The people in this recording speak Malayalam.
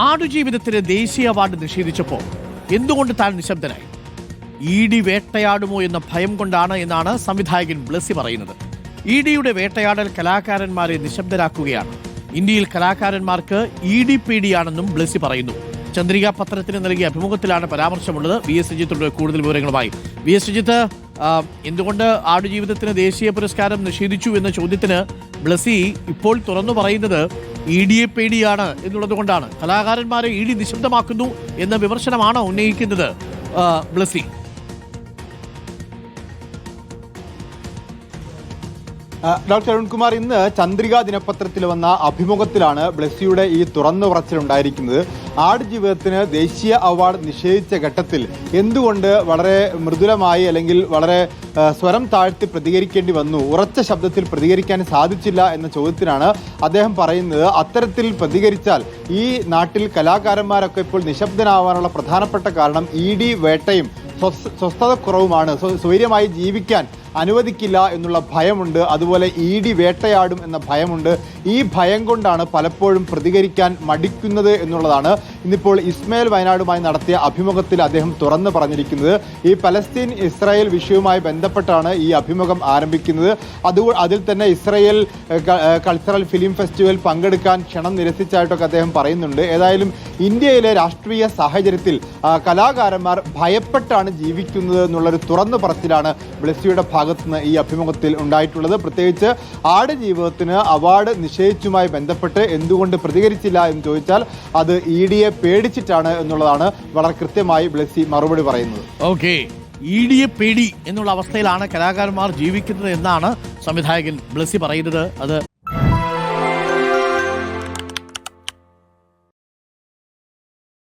ആടുജീവിതത്തിന് ദേശീയ അവാർഡ് നിഷേധിച്ചപ്പോൾ എന്തുകൊണ്ട് താൻ നിശബ്ദനായി? ഇ.ഡി. വേട്ടയാടുമോ എന്ന ഭയം കൊണ്ടാണ് എന്നാണ് സംവിധായകൻ ബ്ലസ്സി പറയുന്നത്. ഇ.ഡിയുടെ വേട്ടയാടൽ കലാകാരന്മാരെ നിശബ്ദരാക്കുകയാണ്. ഇന്ത്യയിൽ കലാകാരന്മാർക്ക് ഇ.ഡി. പേടിയാണെന്നും ബ്ലസ്സി പറയുന്നു. ചന്ദ്രിക പത്രത്തിന് നൽകിയ അഭിമുഖത്തിലാണ് പരാമർശമുള്ളത്. വി എസ് സുജിത്തുണ്ട് കൂടുതൽ വിവരങ്ങളുമായി. വി എസ് സുജിത്ത്, എന്തുകൊണ്ട് ആടുജീവിതത്തിന് ദേശീയ പുരസ്കാരം നിഷേധിച്ചു എന്ന ചോദ്യത്തിന് ബ്ലസ്സി ഇപ്പോൾ തുറന്നു പറയുന്നത് ഇ.ഡിയെ പേടിയാണ് എന്നുള്ളത് കൊണ്ടാണ്. കലാകാരന്മാരെ ഇ.ഡി നിശബ്ദമാക്കുന്നു എന്ന വിമർശനമാണ് ഉന്നയിക്കുന്നത് ബ്ലസ്സി. ഡോക്ടർ അരുൺകുമാർ, ഇന്ന് ചന്ദ്രിക ദിനപത്രത്തിൽ വന്ന അഭിമുഖത്തിലാണ് ബ്ലസ്സിയുടെ ഈ തുറന്നു പറച്ചിലുണ്ടായിരിക്കുന്നത്. ആടുജീവിതത്തിന് ദേശീയ അവാർഡ് നിഷേധിച്ച ഘട്ടത്തിൽ എന്തുകൊണ്ട് വളരെ മൃദുലമായി അല്ലെങ്കിൽ വളരെ സ്വരം താഴ്ത്തി പ്രതികരിക്കേണ്ടി വന്നു, ഉറച്ച ശബ്ദത്തിൽ പ്രതികരിക്കാൻ സാധിച്ചില്ല എന്ന ചോദ്യത്തിനാണ് അദ്ദേഹം പറയുന്നത് അത്തരത്തിൽ പ്രതികരിച്ചാൽ ഈ നാട്ടിൽ കലാകാരന്മാരൊക്കെ ഇപ്പോൾ നിശബ്ദനാവാനുള്ള പ്രധാനപ്പെട്ട കാരണം ഇ.ഡി വേട്ടയും സ്വസ്ഥതക്കുറവുമാണ്. സ്വൈര്യമായി ജീവിക്കാൻ അനുവദിക്കില്ല എന്നുള്ള ഭയമുണ്ട്. അതുപോലെ ഇ.ഡി വേട്ടയാടും എന്ന ഭയമുണ്ട്. ഈ ഭയം കൊണ്ടാണ് പലപ്പോഴും പ്രതികരിക്കാൻ മടിക്കുന്നത് എന്നുള്ളതാണ് ഇന്നിപ്പോൾ ഇസ്മായിൽ വയനാടുമായി നടത്തിയ അഭിമുഖത്തിൽ അദ്ദേഹം തുറന്നു പറഞ്ഞിരിക്കുന്നത്. ഈ പലസ്തീൻ ഇസ്രായേൽ വിഷയവുമായി ബന്ധപ്പെട്ടാണ് ഈ അഭിമുഖം ആരംഭിക്കുന്നത്. അതിൽ തന്നെ ഇസ്രായേൽ കൾച്ചറൽ ഫിലിം ഫെസ്റ്റിവൽ പങ്കെടുക്കാൻ ക്ഷണം നിരസിച്ചായിട്ടൊക്കെ അദ്ദേഹം പറയുന്നുണ്ട്. ഏതായാലും ഇന്ത്യയിലെ രാഷ്ട്രീയ സാഹചര്യത്തിൽ കലാകാരന്മാർ ഭയപ്പെട്ടാണ് ജീവിക്കുന്നത് എന്നുള്ളൊരു തുറന്നു പറച്ചിലാണ് ബ്ലസ്സിയുടെ ഭാഗത്തുനിന്ന് ഈ അഭിമുഖത്തിൽ ഉണ്ടായിട്ടുള്ളത്. പ്രത്യേകിച്ച് ആടുജീവിതത്തിന് അവാർഡ് നിഷേധിച്ചുമായി ബന്ധപ്പെട്ട് എന്തുകൊണ്ട് പ്രതികരിച്ചില്ല എന്ന് ചോദിച്ചാൽ അത് ഇ.ഡിയെ പേടിച്ചിട്ടാണ് എന്നുള്ളതാണ് വളരെ കൃത്യമായി ബ്ലസ്സി മറുപടി പറയുന്നത്. ഓക്കെ, ഇ.ഡിയെ പേടി എന്നുള്ള അവസ്ഥയിലാണ് കലാകാരന്മാർ ജീവിക്കുന്നത് എന്നാണ് സംവിധായകൻ ബ്ലസ്സി പറയുന്നത്. അത്